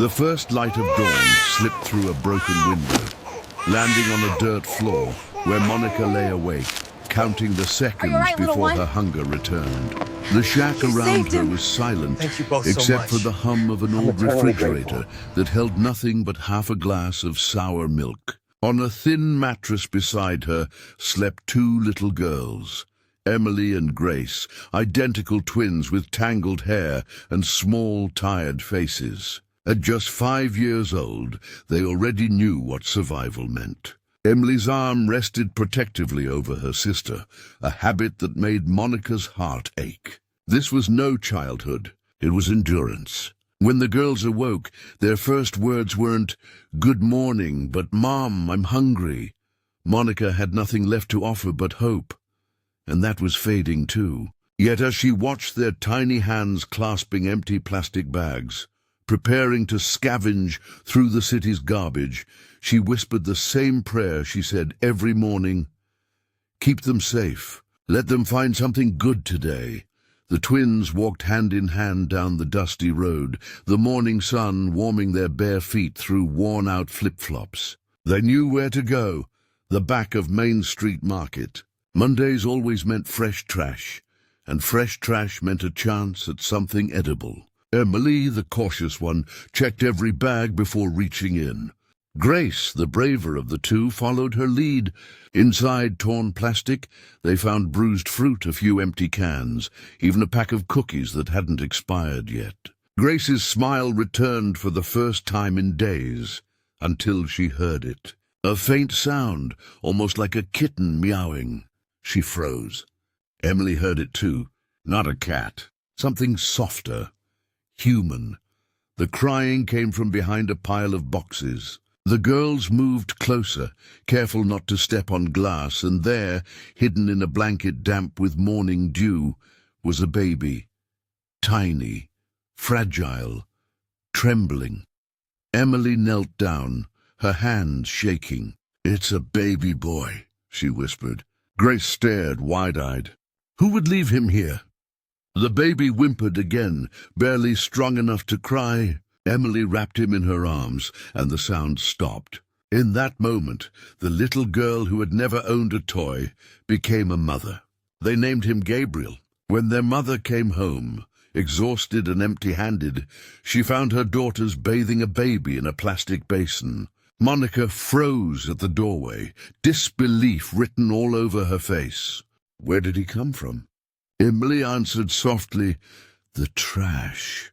The first light of dawn slipped through a broken window, landing on a dirt floor where Monica lay awake, counting the seconds before her hunger returned. The shack around her was silent, except for the hum of an old refrigerator that held nothing but half a glass of sour milk. On a thin mattress beside her slept two little girls, Emily and Grace, identical twins with tangled hair and small, tired faces. At just 5 years old, they already knew what survival meant. Emily's arm rested protectively over her sister, a habit that made Monica's heart ache. This was no childhood, it was endurance. When the girls awoke, their first words weren't, "Good morning," but "Mom, I'm hungry." Monica had nothing left to offer but hope, and that was fading too. Yet as she watched their tiny hands clasping empty plastic bags, preparing to scavenge through the city's garbage, she whispered the same prayer she said every morning: "Keep them safe. Let them find something good today." The twins walked hand in hand down the dusty road, the morning sun warming their bare feet through worn-out flip-flops. They knew where to go, the back of Main Street Market. Mondays always meant fresh trash, and fresh trash meant a chance at something edible. Emily, the cautious one, checked every bag before reaching in. Grace, the braver of the two, followed her lead. Inside torn plastic, they found bruised fruit, a few empty cans, even a pack of cookies that hadn't expired yet. Grace's smile returned for the first time in days, until she heard it. A faint sound, almost like a kitten meowing. She froze. Emily heard it too. Not a cat. Something softer. Human. The crying came from behind a pile of boxes. The girls moved closer, careful not to step on glass, and there, hidden in a blanket damp with morning dew, was a baby. Tiny, fragile, trembling. Emily knelt down, her hands shaking. "It's a baby boy," she whispered. Grace stared, wide-eyed. "Who would leave him here?" The baby whimpered again, barely strong enough to cry. Emily wrapped him in her arms, and the sound stopped. In that moment, the little girl who had never owned a toy became a mother. They named him Gabriel. When their mother came home, exhausted and empty-handed, she found her daughters bathing a baby in a plastic basin. Monica froze at the doorway, disbelief written all over her face. Where did he come from? Emily answered softly, "The trash."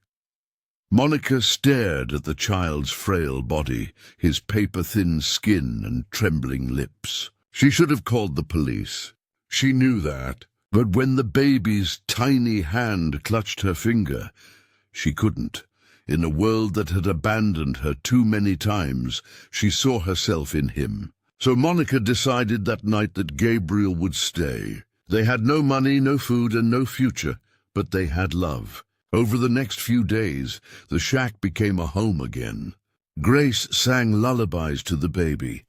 Monica stared at the child's frail body, his paper-thin skin and trembling lips. She should have called the police. She knew that. But when the baby's tiny hand clutched her finger, she couldn't. In a world that had abandoned her too many times, she saw herself in him. So Monica decided that night that Gabriel would stay. They had no money, no food, and no future, but they had love. Over the next few days, the shack became a home again. Grace sang lullabies to the baby.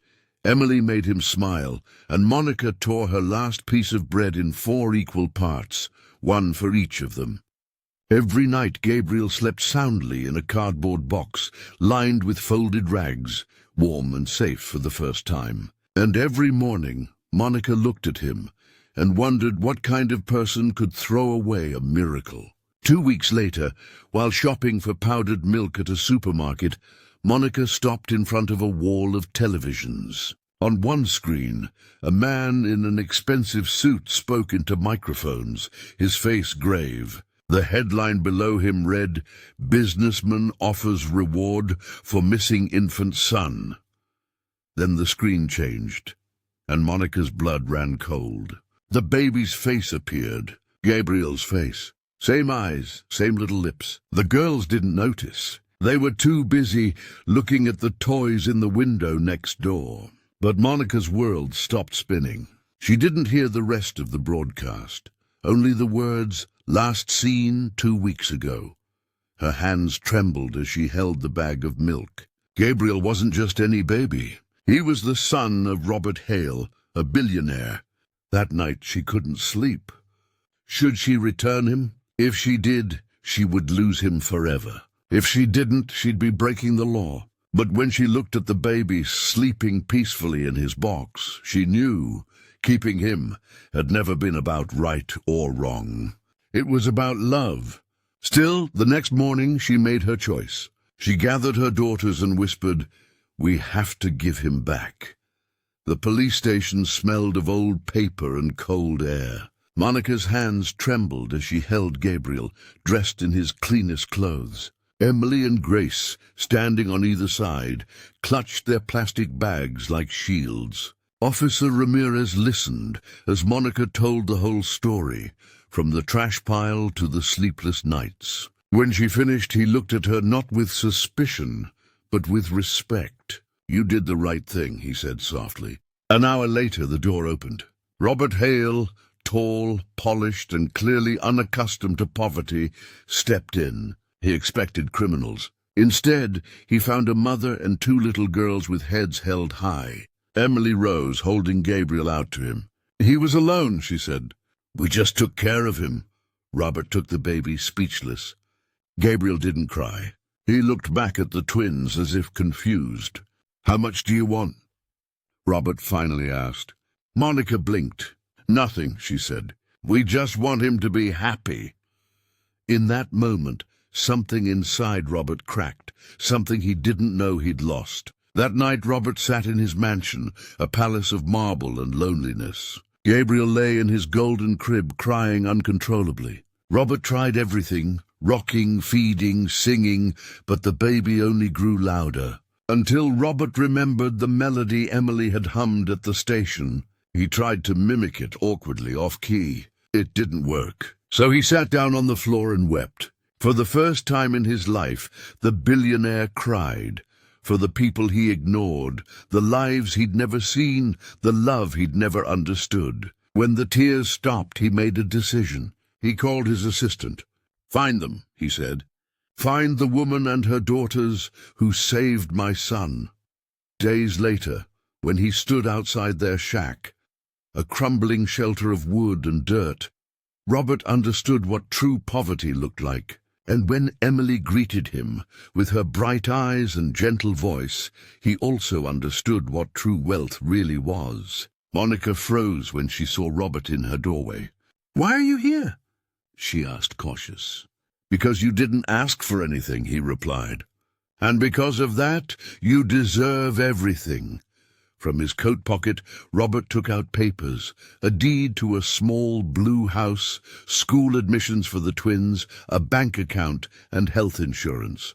Emily made him smile, and Monica tore her last piece of bread in 4 equal parts, one for each of them. Every night Gabriel slept soundly in a cardboard box, lined with folded rags, warm and safe for the first time. And every morning, Monica looked at him and wondered what kind of person could throw away a miracle. 2 weeks later, while shopping for powdered milk at a supermarket, Monica stopped in front of a wall of televisions. On one screen, a man in an expensive suit spoke into microphones, his face grave. The headline below him read, "Businessman offers reward for missing infant son." Then the screen changed, and Monica's blood ran cold. The baby's face appeared, Gabriel's face. Same eyes, same little lips. The girls didn't notice. They were too busy looking at the toys in the window next door. But Monica's world stopped spinning. She didn't hear the rest of the broadcast, only the words, "Last seen 2 weeks ago." Her hands trembled as she held the bag of milk. Gabriel wasn't just any baby. He was the son of Robert Hale, a billionaire. That night she couldn't sleep. Should she return him? If she did, she would lose him forever. If she didn't, she'd be breaking the law. But when she looked at the baby sleeping peacefully in his box, she knew keeping him had never been about right or wrong. It was about love. Still, the next morning she made her choice. She gathered her daughters and whispered, "We have to give him back." The police station smelled of old paper and cold air. Monica's hands trembled as she held Gabriel, dressed in his cleanest clothes. Emily and Grace, standing on either side, clutched their plastic bags like shields. Officer Ramirez listened as Monica told the whole story, from the trash pile to the sleepless nights. When she finished, he looked at her not with suspicion, but with respect. "You did the right thing," he said softly. An hour later, the door opened. Robert Hale, tall, polished, and clearly unaccustomed to poverty, stepped in. He expected criminals. Instead, he found a mother and two little girls with heads held high. Emily rose, holding Gabriel out to him. "He was alone," she said. "We just took care of him." Robert took the baby, speechless. Gabriel didn't cry. He looked back at the twins as if confused. "How much do you want?" Robert finally asked. Monica blinked. "Nothing," she said. "We just want him to be happy." In that moment, something inside Robert cracked, something he didn't know he'd lost. That night Robert sat in his mansion, a palace of marble and loneliness. Gabriel lay in his golden crib, crying uncontrollably. Robert tried everything, rocking, feeding, singing, but the baby only grew louder. Until Robert remembered the melody Emily had hummed at the station. He tried to mimic it awkwardly, off-key. It didn't work. So he sat down on the floor and wept. For the first time in his life, the billionaire cried. For the people he ignored, the lives he'd never seen, the love he'd never understood. When the tears stopped, he made a decision. He called his assistant. "Find them," he said. "Find the woman and her daughters who saved my son." Days later, when he stood outside their shack, a crumbling shelter of wood and dirt, Robert understood what true poverty looked like. And when Emily greeted him, with her bright eyes and gentle voice, he also understood what true wealth really was. Monica froze when she saw Robert in her doorway. "Why are you here?" she asked, cautious. "Because you didn't ask for anything," he replied. "And because of that, you deserve everything." From his coat pocket, Robert took out papers, a deed to a small blue house, school admissions for the twins, a bank account, and health insurance.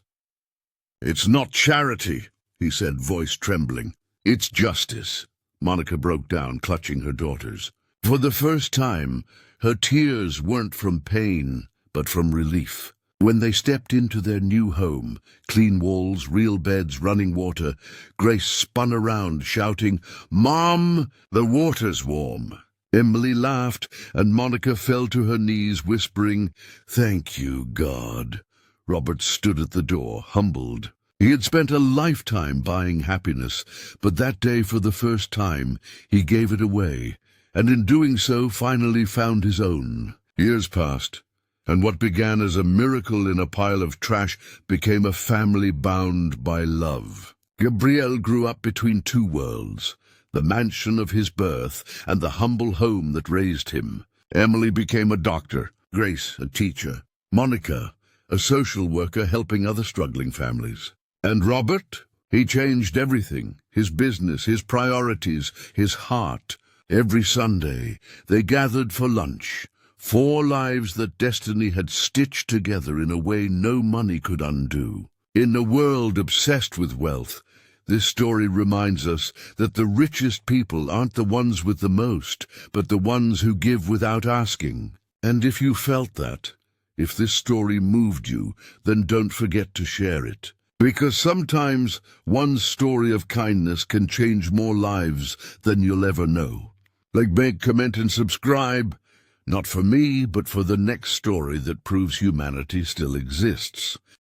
"It's not charity," he said, voice trembling. "It's justice." Monica broke down, clutching her daughters. For the first time, her tears weren't from pain, but from relief. When they stepped into their new home, clean walls, real beds, running water, Grace spun around, shouting, "Mom, the water's warm." Emily laughed, and Monica fell to her knees, whispering, "Thank you, God." Robert stood at the door, humbled. He had spent a lifetime buying happiness, but that day, for the first time, he gave it away, and in doing so finally found his own. Years passed, and what began as a miracle in a pile of trash became a family bound by love. Gabriel grew up between two worlds, the mansion of his birth and the humble home that raised him. Emily became a doctor, Grace a teacher, Monica a social worker helping other struggling families. And Robert? He changed everything, his business, his priorities, his heart. Every Sunday they gathered for lunch. 4 lives that destiny had stitched together in a way no money could undo. In a world obsessed with wealth, this story reminds us that the richest people aren't the ones with the most, but the ones who give without asking. And if you felt that, if this story moved you, then don't forget to share it. Because sometimes one story of kindness can change more lives than you'll ever know. Like, make, comment, and subscribe. Not for me, but for the next story that proves humanity still exists.